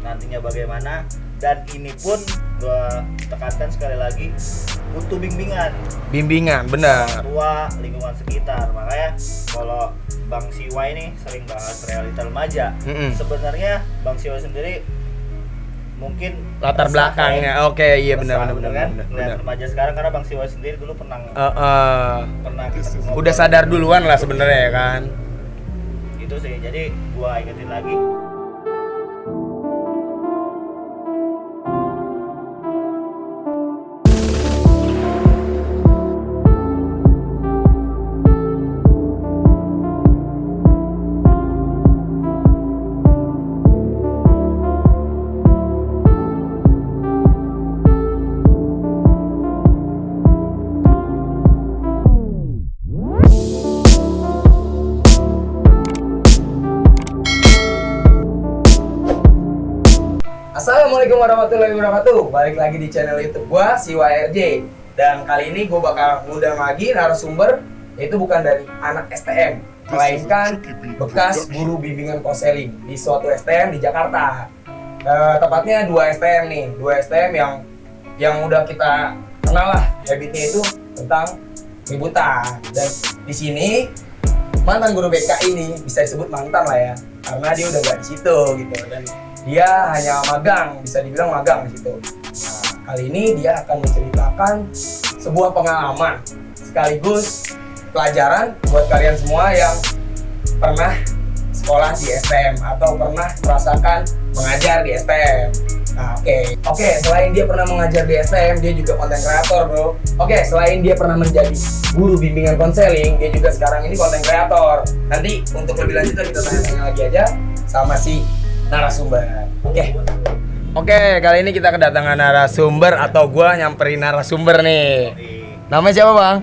nantinya bagaimana. Dan ini pun gua tekankan sekali lagi butuh bimbingan benar. tua lingkungan sekitar. Makanya kalau Bang Siwa ini sering bahas realita remaja. Sebenarnya Bang Siwa sendiri mungkin Latar belakangnya, oke, iya benar. Remaja sekarang karena Bang Siwa sendiri dulu pernah udah sadar duluan lah sebenarnya ya kan. Itu sih, jadi gua ingetin lagi. Assalamualaikum warahmatullahi wabarakatuh. Balik lagi di channel YouTube gua, Siwa RJ. Dan kali ini gua bakal ngundang lagi narasumber, yaitu bukan dari anak STM, melainkan bekas guru bimbingan konseling di suatu STM di Jakarta. Tepatnya 2 STM nih, 2 STM yang udah kita kenal lah habitnya itu tentang ributan. Dan di sini mantan guru BK ini bisa disebut mantan lah ya, karena dia udah nggak di situ gitu. Dan dia hanya magang, bisa dibilang magang di situ. Nah, kali ini dia akan menceritakan sebuah pengalaman sekaligus pelajaran buat kalian semua yang pernah sekolah di STM atau pernah merasakan mengajar di STM. Nah, oke, selain dia pernah mengajar di STM, dia juga konten kreator, bro. Oke, selain dia pernah menjadi guru bimbingan konseling, dia juga sekarang ini konten kreator. Nanti untuk lebih lanjut kita tanya-tanya lagi aja sama si narasumber. Oke, kali ini kita kedatangan narasumber atau gua nyamperin narasumber nih. Namanya siapa, Bang?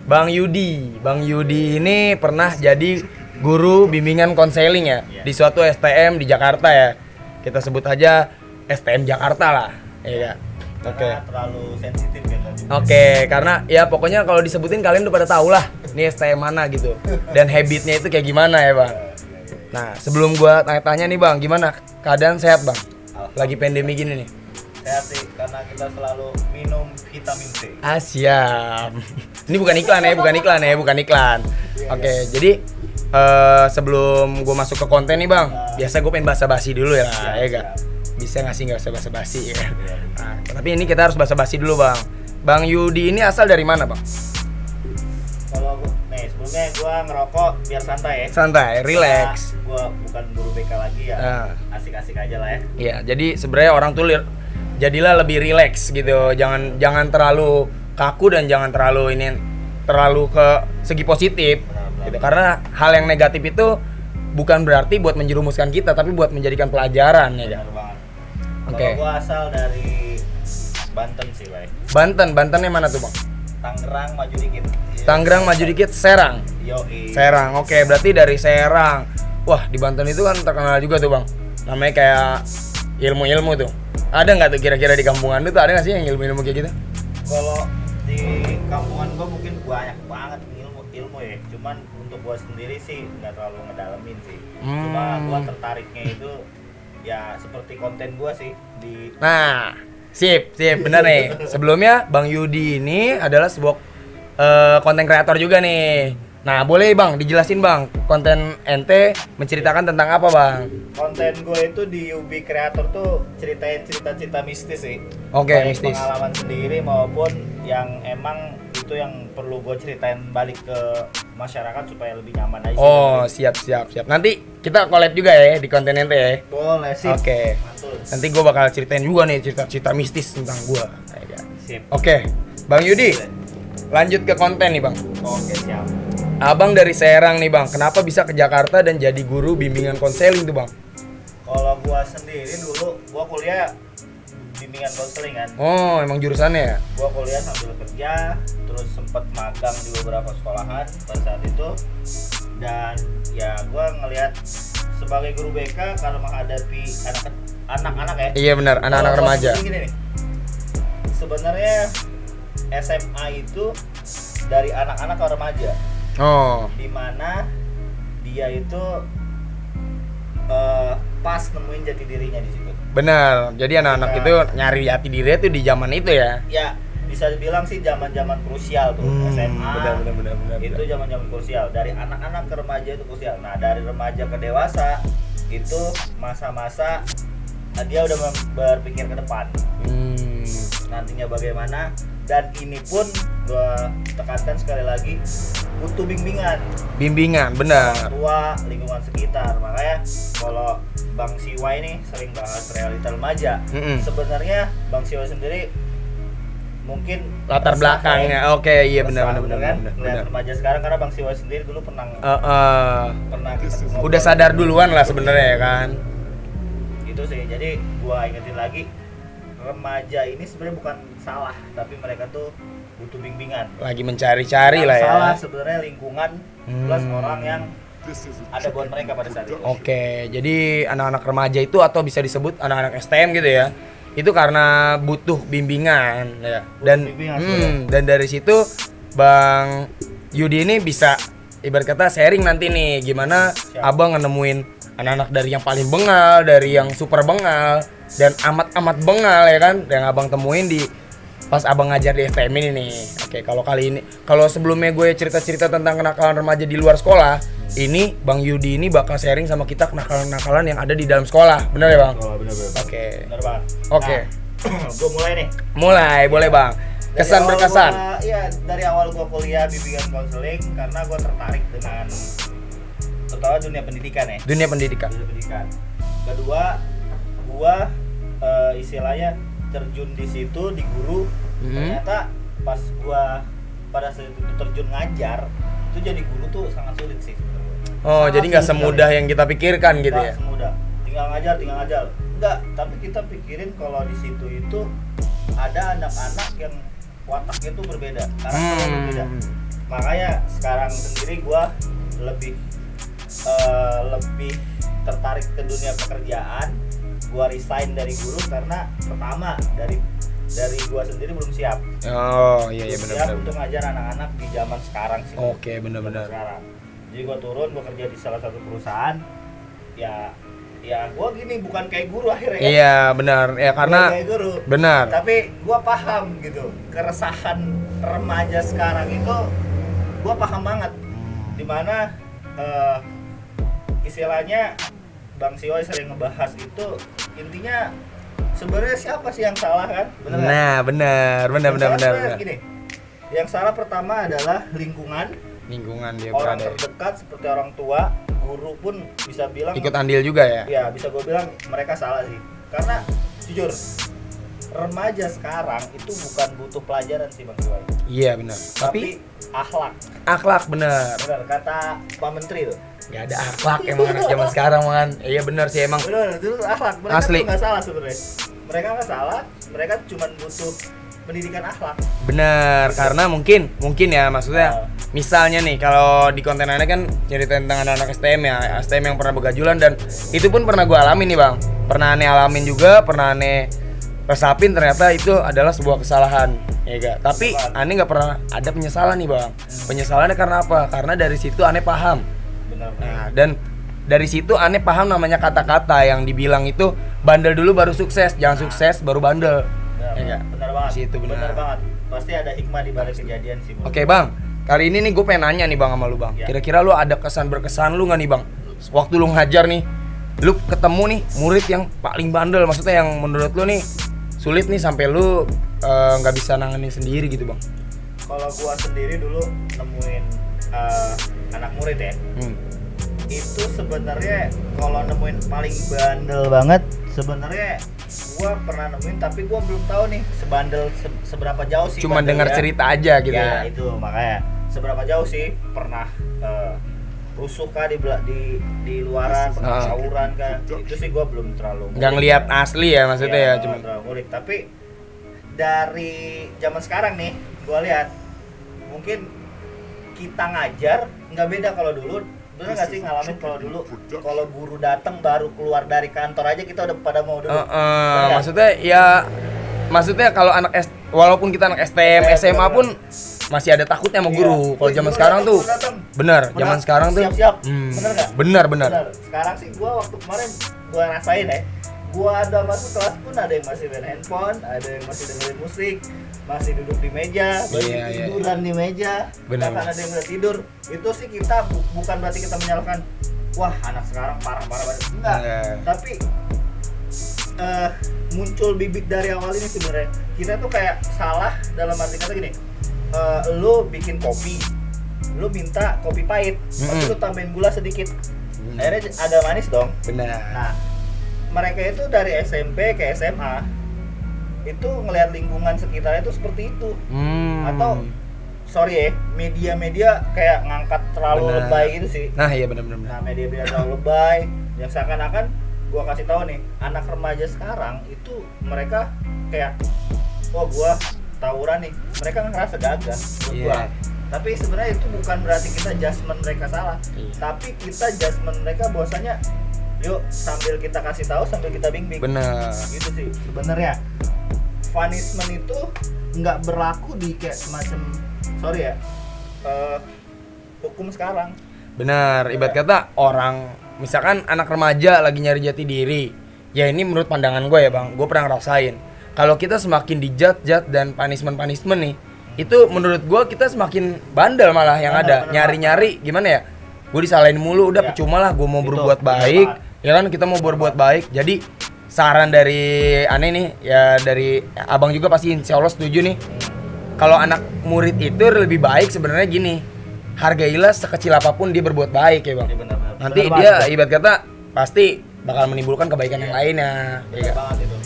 Bang Yudi ini pernah jadi guru bimbingan konseling ya di suatu STM di Jakarta ya. Kita sebut aja STM Jakarta lah, ya. Karena terlalu sensitif ya tadi. Oke, karena ya pokoknya kalau disebutin kalian udah pada tahu lah ini STM mana gitu. Dan habitnya itu kayak gimana ya, Bang? Nah, sebelum gua tanya-tanya nih, Bang, gimana keadaan sehat, Bang? Lagi pandemi gini nih. Sehat sih, karena kita selalu minum vitamin C. Siap. Ini bukan iklan. Oke, jadi sebelum gua masuk ke konten nih, Bang, biasa gua pengen basa-basi dulu ya, ya gak? Bisa nggak sih nggak usah basa-basi ya? Nah, tapi ini kita harus basa-basi dulu, Bang. Bang Yudi ini asal dari mana, Bang? Kalau sebelumnya gue ngerokok biar santai ya. Santai, relax. Gue bukan guru BK lagi ya, asik-asik aja lah ya. Iya, jadi sebenarnya orang tuh jadilah lebih relax gitu. Jangan terlalu kaku dan jangan terlalu ke segi positif. Gitu. Karena hal yang negatif itu bukan berarti buat menjerumuskan kita, tapi buat menjadikan pelajaran ya. Benar banget. Kalau gue asal dari Banten sih, Bay. Bantennya mana tuh, Bang? Tangerang maju dikit. Tangerang maju dikit, Serang. Yoi. Serang, oke, berarti dari Serang. Wah, di Banten itu kan terkenal juga tuh, Bang. Namanya kayak ilmu-ilmu tuh. Ada nggak tuh kira-kira di kampungan lu tuh ada nggak sih yang ilmu-ilmu kayak gitu? Kalau di kampungan gua mungkin banyak banget ilmu ya. Cuman untuk gua sendiri sih nggak terlalu ngedalamin sih. Cuma gua tertariknya itu ya seperti konten gua sih di. Nah, sip, bener nih. Sebelumnya Bang Yudi ini adalah sebuah konten kreator juga nih. Nah, boleh Bang dijelasin Bang, konten ente menceritakan tentang apa Bang? Konten gue itu di Ubi Kreator tuh ceritain cerita-cerita mistis sih. Oke, mistis. Pengalaman sendiri maupun yang emang itu yang perlu gue ceritain balik ke masyarakat supaya lebih nyaman aja. Oh, siap. Nanti kita collab juga ya di konten ente ya. Boleh sih. Oke. Nanti gue bakal ceritain juga nih cerita-cerita mistis tentang gue. Sip. Oke, Bang Yudi, lanjut ke konten nih Bang. Oke, siap. Abang dari Serang nih Bang, kenapa bisa ke Jakarta dan jadi guru bimbingan konseling tuh Bang? Kalau gua sendiri dulu, gua kuliah bimbingan konseling kan. Oh, emang jurusannya ya? Gua kuliah sambil kerja, terus sempet magang di beberapa sekolahan pada saat itu. Dan ya gua ngelihat sebagai guru BK kalau menghadapi anak-anak ya. Iya benar, anak-anak remaja. Gini nih. Sebenarnya SMA itu dari anak-anak ke remaja. Oh. Dimana dia itu pas nemuin jati dirinya di situ. Benar. Jadi anak-anak itu nyari jati diri itu di zaman itu ya. Ya, bisa dibilang sih zaman-zaman krusial tuh. SMA. Benar. Itu zaman-zaman krusial. Dari anak-anak ke remaja itu krusial. Nah, dari remaja ke dewasa itu masa-masa dia udah berpikir ke depan. Nantinya bagaimana, dan ini pun gua tekankan sekali lagi butuh bimbingan benar. tua, lingkungan sekitar. Makanya kalau Bang Siwa ini sering bahas realita remaja. Sebenarnya Bang Siwa sendiri mungkin Latar belakangnya, oke, iya benar. Remaja sekarang karena Bang Siwa sendiri dulu pernah kita udah sadar duluan lah sebenarnya ya kan. Itu sih. Jadi gua ingetin lagi, remaja ini sebenarnya bukan salah, tapi mereka tuh butuh bimbingan. Lagi mencari-cari lah ya. Salah sebenarnya lingkungan plus orang yang ada buat mereka pada saat itu. Oke, jadi anak-anak remaja itu atau bisa disebut anak-anak STM gitu ya. Itu karena butuh bimbingan ya. Dan dari situ Bang Yudi ini bisa ibarat kata sharing nanti nih gimana Abang nemuin anak-anak dari yang paling bengal, dari yang super bengal dan amat bengal ya kan, yang Abang temuin di pas Abang ngajar di STM ini nih. Oke, kalau sebelumnya gue cerita-cerita tentang kenakalan remaja di luar sekolah, ini Bang Yudi ini bakal sharing sama kita kenakalan-kenakalan yang ada di dalam sekolah. Benar ya, Bang? Oh, benar. Oke. Benar, Bang. Oke. Nah, gue mulai nih. Boleh, Bang. Kesan berkesan. Iya, dari awal gue kuliah bimbingan konseling karena gue tertarik dengan terutama dunia pendidikan ya. Dunia pendidikan. Kedua, gue istilahnya terjun di situ di guru. Ternyata pas gue pada saat itu terjun ngajar, itu jadi guru tuh sangat sulit sih. Oh, sangat jadi nggak semudah yang kita pikirkan gitu ya? Semudah. Tinggal ngajar. Enggak, tapi kita pikirin kalau di situ itu ada anak-anak yang wataknya tuh berbeda, karakternya berbeda. Makanya sekarang sendiri gue lebih tertarik ke dunia pekerjaan. Gue resign dari guru karena pertama dari gue sendiri belum siap. Oh iya benar. Untuk ngajar anak-anak di zaman sekarang sih. Oke, benar. Sekarang. Jadi gue turun, gue kerja di salah satu perusahaan. Ya gue gini bukan kayak guru akhirnya. Iya benar. Ya karena kayak guru. Benar. Tapi gue paham gitu keresahan remaja sekarang itu, gue paham banget. Dimana istilahnya Bang Siwa sering ngebahas itu, intinya sebenarnya siapa sih yang salah kan? Benar. Gini, yang salah pertama adalah lingkungan dia orang berada. Terdekat seperti orang tua, guru pun bisa bilang ikut andil juga ya? Iya, bisa gue bilang mereka salah sih. Karena jujur, remaja sekarang itu bukan butuh pelajaran sih Bang Siwa. Iya benar. Tapi akhlak benar. Benar kata Pak Menteri tuh. Gak ada akhlak emang anak zaman sekarang man. Iya benar sih emang. Benar, itu akhlak. Mereka asli. Tuh nggak salah sebenarnya. Mereka nggak salah. Mereka cuma butuh pendidikan akhlak. Benar, karena mungkin ya maksudnya. Misalnya nih kalau di konten Anda kan cerita tentang anak-anak STM ya, STM yang pernah begajulan dan itu pun pernah gue alamin nih Bang. Pernah aneh alamin juga, pernah aneh resapin, ternyata itu adalah sebuah kesalahan. Ya gak? Tapi aneh nggak pernah ada penyesalan nih Bang. Penyesalannya karena apa? Karena dari situ aneh paham. Nah, dan dari situ aneh paham namanya kata-kata yang dibilang itu bandel dulu baru sukses, jangan sukses baru bandel. Ya gak? Benar banget. Situ benar banget. Pasti ada hikmah di balik kejadian sih. Oke Bang, kali ini nih gue pengen nanya nih Bang sama lu Bang. Kira-kira lu ada kesan berkesan lu nggak nih Bang? Waktu lu ngajar nih, lu ketemu nih murid yang paling bandel, maksudnya yang menurut lu nih sulit nih sampai lu nggak bisa nanganin sendiri gitu Bang. Kalau gua sendiri dulu nemuin anak murid ya. Itu sebenarnya kalau nemuin paling bandel banget, sebenarnya gua pernah nemuin tapi gua belum tahu nih sebandel seberapa jauh sih. Cuma dengar cerita aja gitu ya. Itu makanya seberapa jauh sih pernah rusuh kah di luaran, pernah tawuran kah. Itu sih gua belum terlalu nggak ngelihat asli ya maksudnya ya cuma murid. Tapi dari zaman sekarang nih gua lihat mungkin kita ngajar nggak beda kalau dulu. Bener nggak sih ngalamin kalau dulu kalau guru datang baru keluar dari kantor aja kita udah pada mau duduk. Maksudnya kalau walaupun kita anak STM, SMA pun masih ada takutnya sama guru. Kalau zaman sekarang tuh bener, zaman sekarang tuh siap-siap. Bener nggak? Bener. Sekarang sih gua waktu kemarin gua rasain ya. Gua ada masuk kelas pun ada yang masih main handphone, ada yang masih dengerin musik, masih duduk di meja, masih tiduran di meja. Bener. Bahkan ada yang udah tidur. Itu sih kita bukan berarti kita menyalahkan, wah anak sekarang parah banget. Enggak. Tapi muncul bibit dari awal ini sebenarnya kita tuh kayak salah dalam arti kata gini, lo bikin kopi, lo minta kopi pahit, tapi lo tambahin gula sedikit, akhirnya ada manis dong. Benar. Nah, mereka itu dari SMP ke SMA itu ngelihat lingkungan sekitarnya itu seperti itu, atau sorry ya, media-media kayak ngangkat terlalu lebay gitu sih. Nah iya benar. Nah, media-media terlalu lebay yang seakan-akan gua kasih tahu nih, anak remaja sekarang itu mereka kayak, wah gua tawuran nih, mereka ngerasa gagah buat gua. Tapi sebenarnya itu bukan berarti kita judgement mereka salah, tapi kita judgement mereka bahwasanya yuk sambil kita kasih tahu sambil kita bimbing. Bener. Gitu sih sebenarnya. Punishment itu nggak berlaku di kayak semacam sorry ya hukum sekarang. Benar. Ibarat kata orang misalkan anak remaja lagi nyari jati diri, ya ini menurut pandangan gue ya bang, gue pernah ngerasain. Kalau kita semakin dijat dan punishment nih, itu menurut gue kita semakin bandel malah yang ada. Nyari-nyari gimana ya? Gue disalahin mulu, udah percuma lah. Gue mau berbuat baik, ya kan kita mau berbuat baik. Jadi saran dari aneh nih, ya dari abang juga pasti insya Allah setuju nih. Kalau anak murid itu lebih baik sebenarnya gini, hargailah sekecil apapun dia berbuat baik ya bang. Nanti dia ibarat kata pasti bakal menimbulkan kebaikan yang lainnya. Benar banget itu.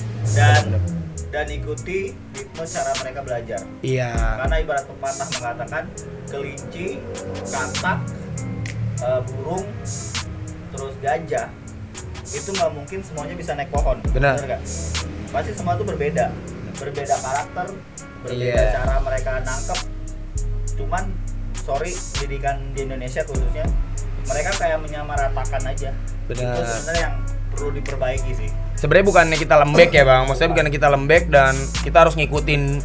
Dan ikuti ritme cara mereka belajar. Iya. Karena ibarat pepatah mengatakan kelinci, katak, burung, terus gajah itu nggak mungkin semuanya bisa naik pohon. Benar nggak? Pasti semua itu berbeda karakter, berbeda cara mereka nangkep. Cuman sorry, pendidikan di Indonesia khususnya mereka kayak menyamaratakan aja. Benar. Itu sebenarnya yang perlu diperbaiki sih. Sebenarnya bukannya kita lembek ya bang, maksudnya bukannya kita lembek dan kita harus ngikutin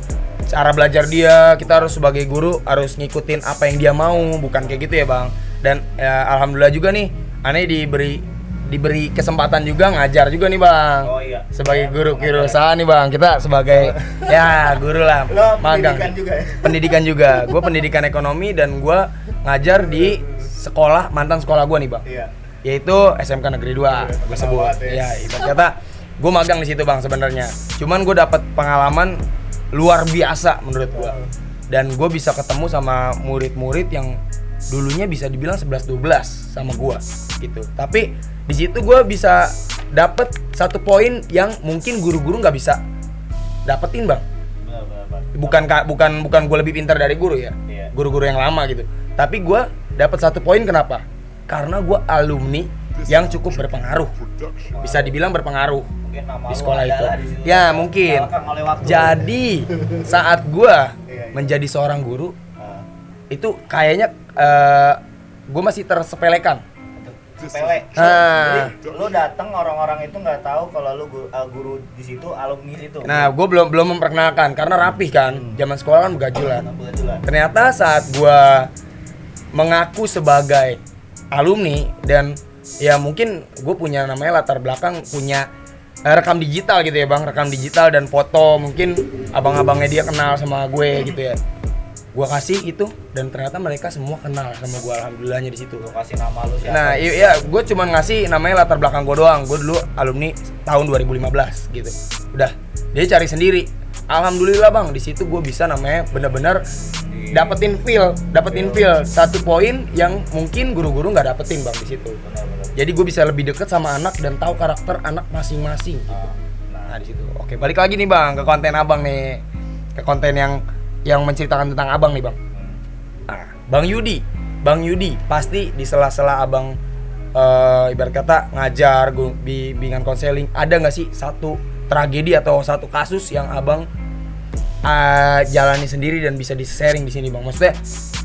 cara belajar dia. Kita harus sebagai guru harus ngikutin apa yang dia mau, bukan kayak gitu ya bang. Dan ya, alhamdulillah juga nih, aneh diberi kesempatan juga ngajar juga nih bang. Oh iya. Sebagai guru kewirausahaan nih bang, kita sebagai ya guru lah, magang. Pendidikan juga ya? Pendidikan juga, gue pendidikan ekonomi dan gue ngajar di sekolah, mantan sekolah gue nih bang. Iya. Yaitu SMK Negeri 2, gue sebut. Ya, ibarat kata gue magang di situ bang sebenarnya. Cuman gue dapat pengalaman luar biasa menurut gue. Dan gue bisa ketemu sama murid-murid yang dulunya bisa dibilang 11-12 sama gue gitu. Tapi di situ gue bisa dapet satu poin yang mungkin guru-guru nggak bisa dapetin bang. Bukan gue lebih pintar dari guru ya, guru-guru yang lama gitu. Tapi gue dapet satu poin kenapa? Karena gue alumni yang cukup berpengaruh, bisa dibilang berpengaruh di sekolah itu. Ya mungkin. Jadi saat gue menjadi seorang guru, itu kayaknya gue masih tersepelekan. Sepele. Jadi lu datang orang-orang itu nggak tahu kalau lu guru di situ, alumni situ. Nah, gue belum memperkenalkan karena rapih kan. Zaman sekolah kan begajulan. Ternyata saat gue mengaku sebagai alumni dan ya mungkin gue punya namanya latar belakang, punya rekam digital gitu ya bang, rekam digital dan foto, mungkin abang-abangnya dia kenal sama gue gitu ya. Gue kasih itu dan ternyata mereka semua kenal sama gue, alhamdulillahnya di situ. Lu kasih nama lu siapa? Nah iya, gue cuma ngasih namanya latar belakang gue doang. Gue dulu alumni tahun 2015 gitu. Udah, dia cari sendiri. Alhamdulillah bang, di situ gue bisa namanya benar-benar dapetin feel satu poin yang mungkin guru-guru nggak dapetin bang di situ. Jadi gue bisa lebih deket sama anak dan tahu karakter anak masing-masing. Nah di situ. Oke, balik lagi nih bang ke konten abang nih, ke konten yang menceritakan tentang abang nih bang. Nah, Bang Yudi pasti di sela-sela abang ibarat kata ngajar, bimbingan konseling, ada nggak sih satu tragedi atau satu kasus yang abang jalani sendiri dan bisa di-sharing di sini bang? Maksudnya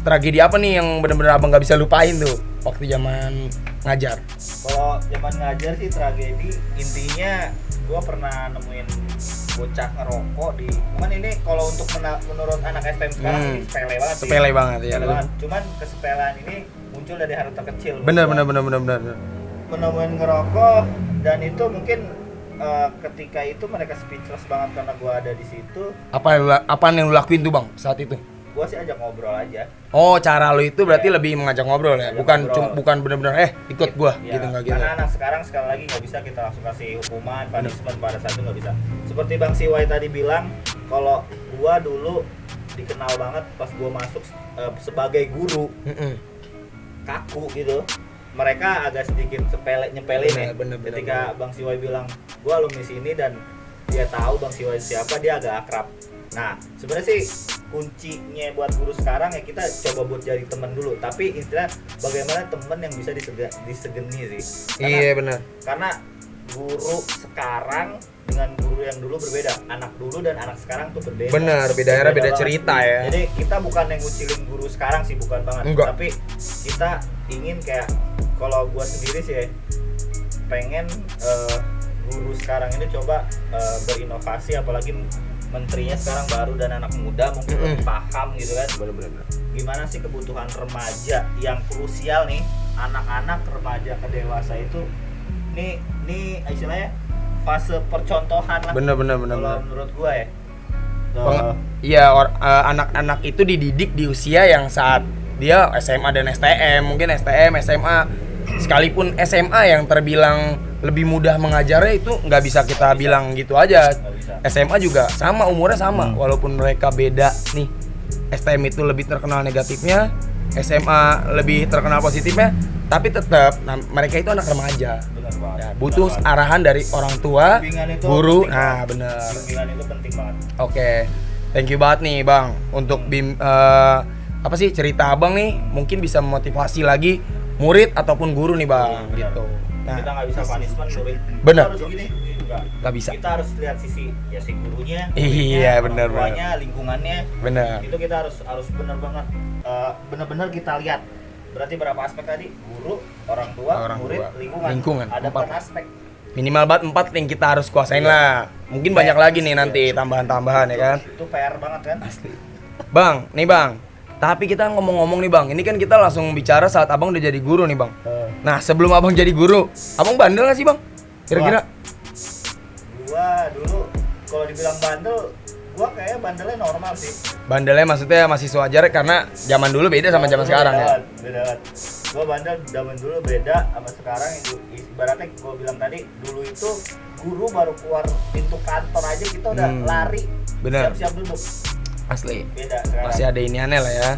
tragedi apa nih yang benar-benar abang nggak bisa lupain tuh waktu zaman ngajar? Kalau zaman ngajar sih tragedi intinya gue pernah nemuin bocah ngerokok di cuman ini kalau untuk menurut anak STM sekarang ini sepele banget sih. Sepele banget ya. Sepele banget. Cuman kesepelan ini muncul dari hal terkecil. Benar. Menemuin ngerokok dan itu mungkin ketika itu mereka speechless banget karena gua ada di situ. Apa yang lu lakuin tuh bang saat itu? Gua sih ajak ngobrol aja. Oh, cara lu itu berarti lebih mengajak ngobrol ya, Ajak bukan ngobrol. bukan benar-benar ikut gua Ya, gitu nggak gitu. karena anak sekarang sekali lagi nggak bisa kita langsung kasih hukuman, punishment pada saat itu nggak bisa. Seperti Bang Siwai tadi bilang, kalau gua dulu dikenal banget pas gua masuk sebagai guru kaku gitu. Mereka agak sedikit nyepelin ya. Bener. Ketika Bang Siwai bilang gua alumni sini dan dia tahu Bang Siwai siapa, dia agak akrab. Nah, sebenarnya sih kuncinya buat guru sekarang ya kita coba buat jadi teman dulu. Tapi istilah bagaimana teman yang bisa disegeni sih. Iya benar. Karena guru sekarang dengan guru yang dulu berbeda. Anak dulu dan anak sekarang tuh berbeda. Benar, beda era, beda banget. cerita ya. Jadi kita bukan yang ngucilin guru sekarang sih, bukan banget. Enggak. Tapi kita ingin kayak kalau gua sendiri sih ya, pengen guru sekarang ini coba berinovasi, apalagi menterinya sekarang baru dan anak muda mungkin lebih paham gitu kan. Benar. Gimana sih kebutuhan remaja yang krusial nih, anak-anak remaja ke dewasa itu nih istilahnya fase percontohan lah. Benar. Kalau menurut gua ya. Iya, anak-anak itu dididik di usia yang saat dia SMA dan STM, mungkin STM, SMA, sekalipun SMA yang terbilang lebih mudah mengajarnya itu nggak bisa kita bilang gitu aja. SMA juga sama, umurnya sama, walaupun mereka beda nih. STM itu lebih terkenal negatifnya, SMA lebih terkenal positifnya, tapi tetap mereka itu anak remaja. Benar banget. Ya, butuh arahan dari orang tua, Bimbingan itu guru. penting Nah, banget. bener. Bimbingan itu penting banget. Oke, thank you banget nih bang untuk apa sih cerita abang nih, mungkin bisa memotivasi lagi murid ataupun guru nih bang, Benar. gitu. Nah, Kita nggak bisa punishment murid. Benar. Kita harus gini, Nggak bisa. Kita harus lihat sisi si gurunya, Iya, muridnya, benar, orang tuanya, lingkungannya. bener. Itu kita harus benar banget benar-benar kita lihat. Berarti berapa aspek tadi? Guru, orang tua, murid, tua. lingkungan. Ada 4 4. aspek. Minimal banget 4 yang kita harus kuasain lah. Mungkin banyak lagi nih nanti tambahan-tambahan ya kan. Itu PR banget kan? Bang, nih bang. Tapi kita ngomong-ngomong nih bang, ini kan kita langsung bicara saat abang udah jadi guru nih bang. Nah sebelum abang jadi guru, abang bandel gak sih bang? Kira-kira? Gua dulu kalau dibilang bandel, gua kayaknya bandelnya normal sih. Bandelnya maksudnya masih sewajar karena zaman dulu beda sama zaman sekarang ya? Beda banget. Gua bandel zaman dulu beda sama sekarang. Ibaratnya gua bilang tadi, dulu itu guru baru keluar pintu kantor aja kita udah lari, Bener. siap-siap duduk. Asli. Beda sekarang. Masih ada iniannya lah ya.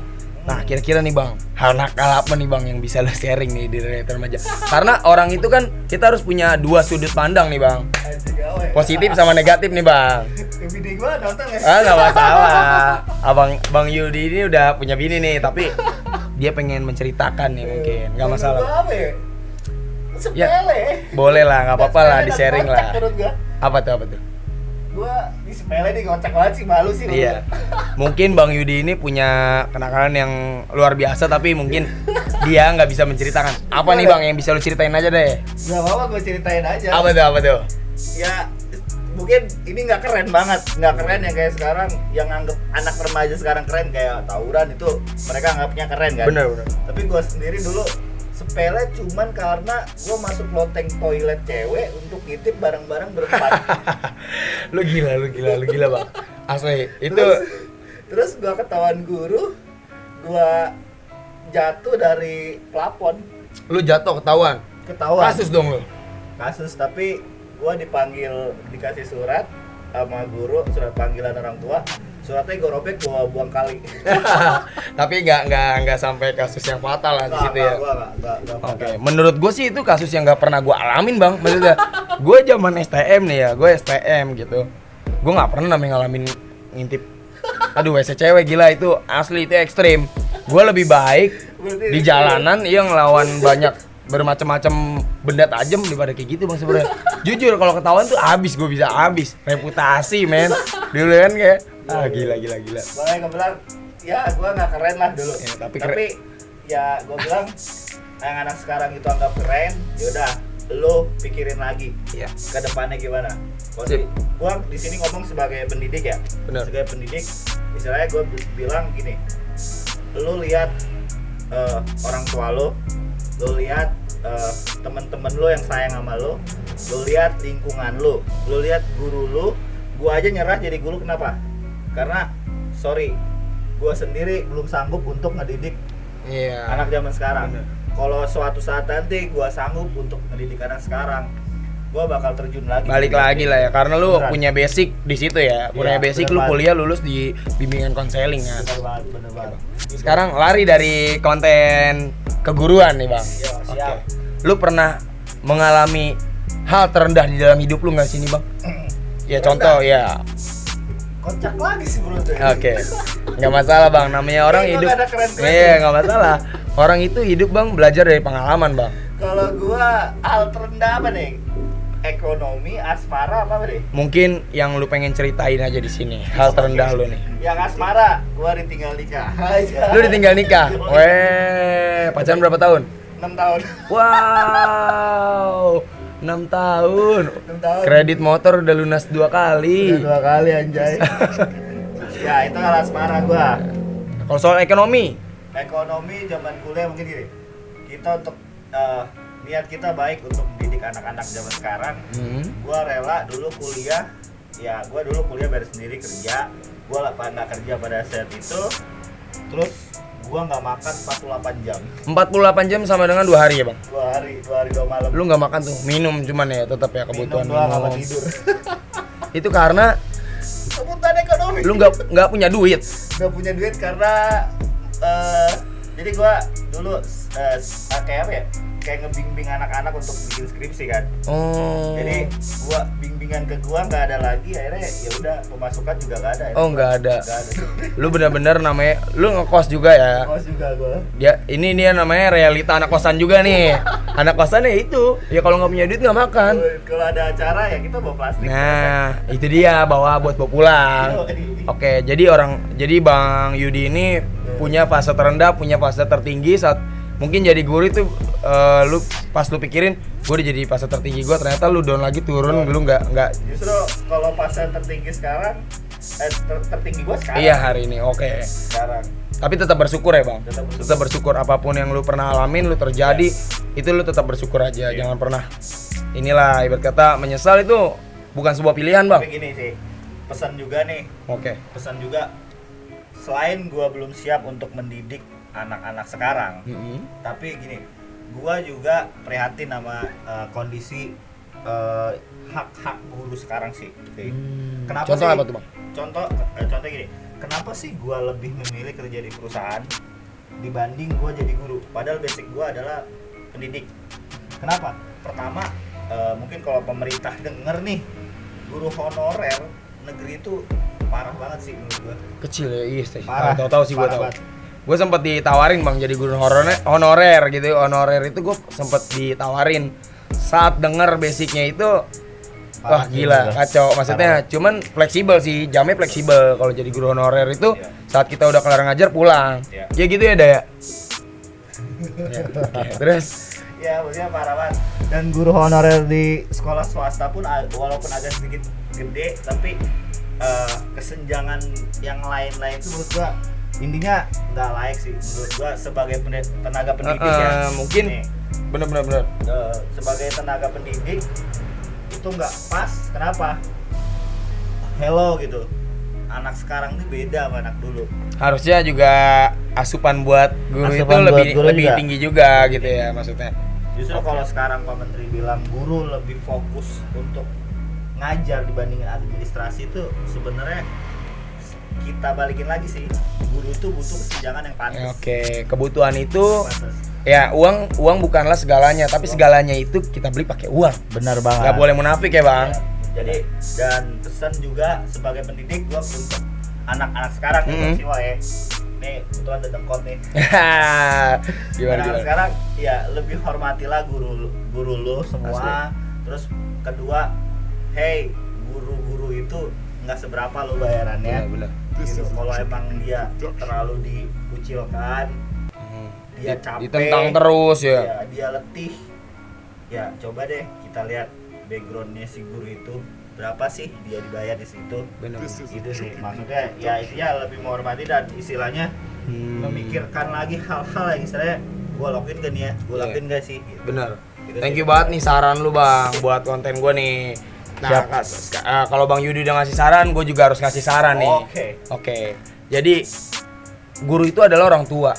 Nah kira-kira nih bang, hal nakal apa nih bang yang bisa lo sharing nih di remaja? Karena orang itu kan kita harus punya 2 sudut pandang nih bang, Anjing, gawe. positif sama negatif nih bang. Bini gua nonton ya. Nggak masalah. Bang Yudi ini udah punya bini nih, tapi dia pengen menceritakan nih mungkin, nggak masalah. Menurut gua apa ya? Ya, Sepele. boleh lah, nggak apa-apa lah, Sepele di dan sharing kocak lah. menurut gua. Apa tuh? Gua di sepele nih kocak banget sih, malu sih. Iya. Mungkin Bang Yudi ini punya kenakalan yang luar biasa, tapi mungkin dia nggak bisa menceritakan. Apa nih bang yang bisa lu ceritain aja deh? Gak apa-apa, gua ceritain aja. Apa tuh? Ya mungkin ini nggak keren banget, nggak keren yang kayak sekarang yang anggap anak remaja sekarang keren kayak tawuran itu mereka anggapnya keren kan. Bener. Tapi gue sendiri dulu sepele cuman karena gue masuk loteng toilet cewek untuk ngintip barang-barang berempat. Lu gila bang. Asli itu. Terus gue ketahuan guru, gue jatuh dari plafon. Lu jatuh ketahuan. Kasus dong lu. Kasus, tapi gue dikasih surat sama guru, surat panggilan orang tua. Suratnya gue robek, gue buang kali. Tapi nggak sampai kasus yang fatal lah di situ ya. Nggak. Oke, menurut gue sih itu kasus yang nggak pernah gue alamin bang. Maksudnya, gue zaman STM nih ya, gue STM gitu. Gue nggak pernah ngalamin ngintip. Aduh, WC cewek gila itu asli itu ekstrim. Gue lebih baik di jalanan yang ngelawan banyak bermacam-macam benda tajam daripada kayak gitu bang sebenarnya. Jujur kalau ketahuan tuh gue bisa habis reputasi men. Dulu kan kayak gila. Makanya gue bilang ya gue nggak keren lah dulu. Ya, tapi ya gue bilang yang anak sekarang itu anggap keren, yaudah lo pikirin lagi Iya. ke depannya gimana. Sip. Gua di sini ngomong sebagai pendidik ya. Bener. Sebagai pendidik, istilahnya gua bilang gini. Lo lihat orang tua lo lihat teman-teman lo yang sayang sama lo lihat lingkungan lo lihat guru lo. Gua aja nyerah jadi guru, kenapa? Karena sorry, gua sendiri belum sanggup untuk ngedidik Iya. anak zaman sekarang. Bener. Kalau suatu saat nanti gua sanggup untuk ngedidik anak sekarang, gua bakal terjun lagi. Balik lagi lah ya, karena lu Beneran. punya basic di situ ya. Punya Iya, basic, bener lu banget. kuliah lulus di bimbingan konseling kan. Bener banget. Sekarang lari dari konten keguruan nih bang. Iya, siap. Lu pernah mengalami hal terendah di dalam hidup lu nggak sih nih bang? Ya contoh ya. Kocak lagi sih bro. Oke, nggak masalah bang. Namanya orang Gua hidup. nggak ada keren-keren. Iya nggak masalah. Orang itu hidup bang belajar dari pengalaman bang. Kalau gua hal terendah apa nih? Ekonomi, asmara apa deh? Mungkin yang lu pengen ceritain aja di sini. Hal terendah lu nih. Yang asmara, gua ditinggal nikah. Lu ditinggal nikah. Weh, pacaran berapa tahun? 6 tahun. Wow, 6 tahun. 6 tahun. Kredit motor udah lunas 2 kali. Udah 2 kali anjay. Ya, itu hal asmara gua. Kalau soal ekonomi, Ekonomi zaman kuliah mungkin gini. Kita untuk niat kita baik untuk mendidik anak-anak zaman sekarang. Gua rela dulu kuliah, ya gua dulu kuliah bayar sendiri kerja. Gua nggak kerja pada saat itu. Terus gua nggak makan 48 jam. 48 jam sama dengan 2 hari ya bang? 2 hari 2 malam. Lu nggak makan tuh, minum cuman ya tetap ya kebutuhan minum doang sama minum. tidur. Itu karena Kebutuhan ekonomi. lu nggak punya duit. Nggak punya duit karena jadi gua dulu kayak apa ya? Kayak ngebimbing anak-anak untuk bikin skripsi kan. Oh. Jadi gua bimbingan ke gua nggak ada lagi, akhirnya ya udah pemasukan juga nggak ada. Oh, nggak ada. Nggak ada. Lu bener-bener namanya, lu ngekos juga ya. Kos juga gua. Ya ini dia namanya realita anak kosan juga nih. Anak kosannya itu, ya kalau nggak punya duit nggak makan. Kalau ada acara ya kita bawa plastik. Nah, itu dia bawa buat pulang. Oke, jadi Bang Yudi ini punya fase terendah, punya fase tertinggi saat mungkin jadi guru itu lu pikirin gue udah jadi fase tertinggi gue, ternyata lu down lagi turun, lu nggak. Justru kalau fase tertinggi sekarang tertinggi gua sekarang. Iya hari ini, oke. Sekarang. Tapi tetap bersyukur ya bang. Tetap bersyukur. Tetap bersyukur apapun yang lu pernah alamin, lu terjadi, itu lu tetap bersyukur aja. Jangan pernah inilah ibarat kata menyesal itu bukan sebuah pilihan bang. Tapi gini sih, pesan juga nih. Oke. Pesan juga, selain gua belum siap untuk mendidik anak-anak sekarang, tapi gini, gua juga prihatin sama kondisi hak-hak guru sekarang sih. Kenapa Contoh sih? apa tuh bang? Contoh gini, kenapa sih gua lebih memilih kerja di perusahaan dibanding gua jadi guru? Padahal basic gua adalah pendidik. Kenapa? Pertama, mungkin kalau pemerintah denger nih, guru honorer negeri itu parah banget sih menurut gua. Kecil ya, iya sih. Parah. Tahu sih gue Parah tahu. banget. Gue sempet ditawarin bang jadi guru honorer gitu. Honorer itu gue sempet ditawarin. Saat denger basicnya itu, wah Parah gila, juga. kacau. Maksudnya cuman fleksibel sih, jamnya fleksibel. Kalau jadi guru honorer itu Iya. saat kita udah kelar ngajar pulang. Iya. Ya gitu ya Daya. Ya, oke. Terus Ya, maksudnya parah banget. Dan guru honorer di sekolah swasta pun walaupun agak sedikit gede, tapi kesenjangan yang lain-lain itu menurut gua intinya nggak layak sih menurut gua sebagai tenaga pendidik ya. mungkin Nih, bener. sebagai tenaga pendidik itu nggak pas. Kenapa? Hello gitu. Anak sekarang ini beda sama anak dulu. Harusnya juga asupan buat guru Asupan itu buat lebih guru lebih juga. tinggi juga gitu ya maksudnya. Justru kalau sekarang Pak Menteri bilang guru lebih fokus untuk ngajar dibandingin administrasi, itu sebenarnya kita balikin lagi sih, guru itu butuh kesenjangan yang pantas. Ya, oke, kebutuhan itu Pantas. ya uang bukanlah segalanya, tapi segalanya itu kita beli pakai uang. Benar banget. Gak boleh munafik ya bang. Jadi dan pesan juga sebagai pendidik gua untuk anak-anak sekarang Mm-hmm. sih ya. Nih kebetulan ada dengkot nih. Gimana? Anak-anak sekarang ya lebih hormatilah guru lo semua. Terus kedua, hey, guru-guru itu nggak seberapa lo bayarannya. Benar. Gitu. Kalau emang dia terlalu dikucilkan, dia capek, Ditentang terus ya. dia letih, ya coba deh kita lihat backgroundnya si guru itu berapa sih dia dibayar di situ. Benar. Itu sih maksudnya, ya intinya lebih menghormati dan istilahnya memikirkan lagi hal-hal yang istilahnya gue lakuin gak nih ya, gue lakuin gak sih gitu. Bener. Gitu Thank sih. you banget nih saran lu bang buat konten gue nih. Nah, kalau Bang Yudi udah ngasih saran, gue juga harus ngasih saran nih. Oke. Jadi guru itu adalah orang tua.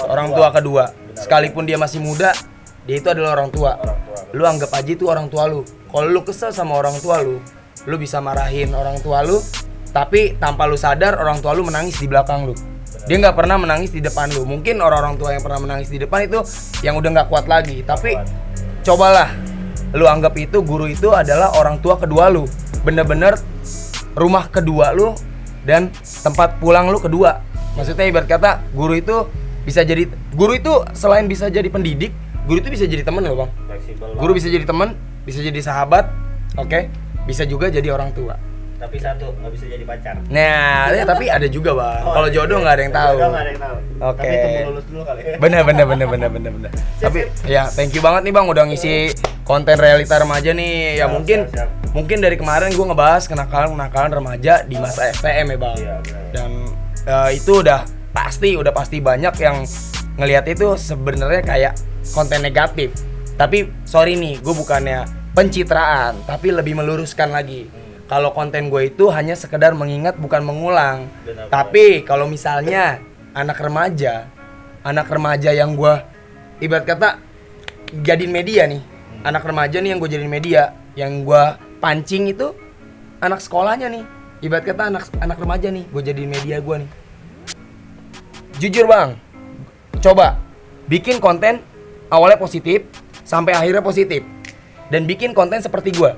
Orang tua kedua. Benar. Sekalipun dia masih muda, dia itu adalah orang tua. Lu anggap aja itu orang tua lu. Kalau lu kesel sama orang tua lu bisa marahin orang tua lu, tapi tanpa lu sadar orang tua lu menangis di belakang lu. Dia nggak pernah menangis di depan lu. Mungkin orang-orang tua yang pernah menangis di depan itu yang udah nggak kuat lagi. Tapi cobalah lu anggap itu guru itu adalah orang tua kedua lu. Bener-bener rumah kedua lu dan tempat pulang lu kedua. Maksudnya ibarat kata guru itu selain bisa jadi pendidik, guru itu bisa jadi teman loh bang. Guru bisa jadi teman, bisa jadi sahabat, oke? Bisa juga jadi orang tua. Tapi satu, nggak bisa jadi pacar. Nah, ya, tapi ada juga bang. Kalau jodoh nggak ada yang tahu. Jodoh nggak ada yang tahu. Oke. Tapi tunggu lulus dulu kali ya. Bener. Tapi ya thank you banget nih bang udah ngisi konten realita remaja nih. Ya mungkin dari kemarin gue ngebahas kenakalan remaja di masa STM ya bang. Iya, benar. Dan itu udah pasti banyak yang ngelihat itu sebenarnya kayak konten negatif. Tapi sorry nih, gue bukannya pencitraan, tapi lebih meluruskan lagi. Kalau konten gue itu hanya sekedar mengingat bukan mengulang. Benar. Tapi kalau misalnya anak remaja yang gue ibarat kata jadiin media nih, anak remaja nih yang gue jadiin media, yang gue pancing itu anak sekolahnya nih, ibarat kata anak remaja nih, gue jadiin media gue nih. Jujur bang, coba bikin konten awalnya positif sampai akhirnya positif, dan bikin konten seperti gue.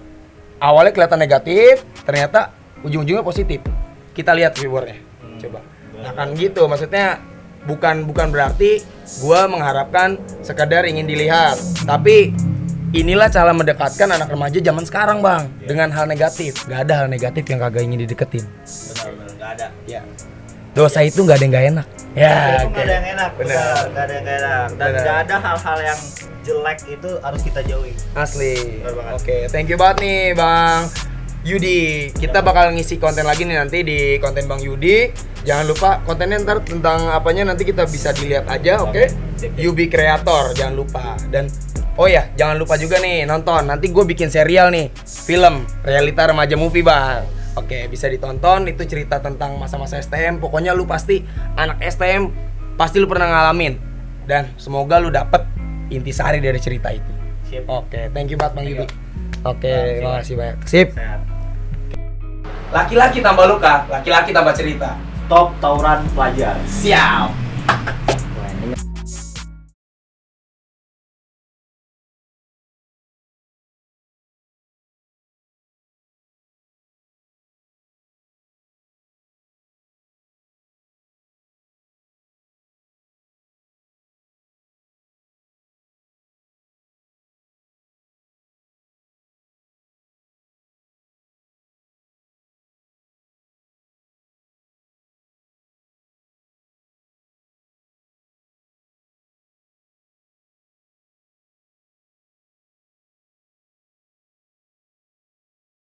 Awalnya kelihatan negatif, ternyata ujung-ujungnya positif. Kita lihat viewernya, coba. Nah kan gitu, maksudnya bukan berarti gue mengharapkan sekadar ingin dilihat, tapi inilah cara mendekatkan anak remaja zaman sekarang bang, dengan hal negatif. Gak ada hal negatif yang kagak ingin dideketin. Benar, nggak ada. Ya. Dosa itu gak ada yang gak enak. Ya, Itu nggak ada yang enak, benar. nggak ada yang nggak enak. Dan Benar. nggak ada hal-hal yang jelek itu harus kita jauhi. Asli. Benar banget. Oke, thank you banget nih Bang Yudi. Kita bakal ngisi konten lagi nih nanti di konten Bang Yudi. Jangan lupa kontennya ntar tentang apanya nanti kita bisa dilihat aja, oke? Sip. Yubi Kreator, jangan lupa. Dan oh ya, jangan lupa juga nih nonton. Nanti gue bikin serial nih, film realita remaja movie bang. Oke, bisa ditonton. Itu cerita tentang masa-masa STM. Pokoknya lu pasti anak STM, pasti lu pernah ngalamin. Dan semoga lu dapet intisari dari cerita itu. Sip. Oke, thank you banget Bang Yudi. Oke, Sip. makasih banyak. Sip. Sehat. Laki-laki tambah luka, laki-laki tambah cerita. Top tawuran pelajar. Siap.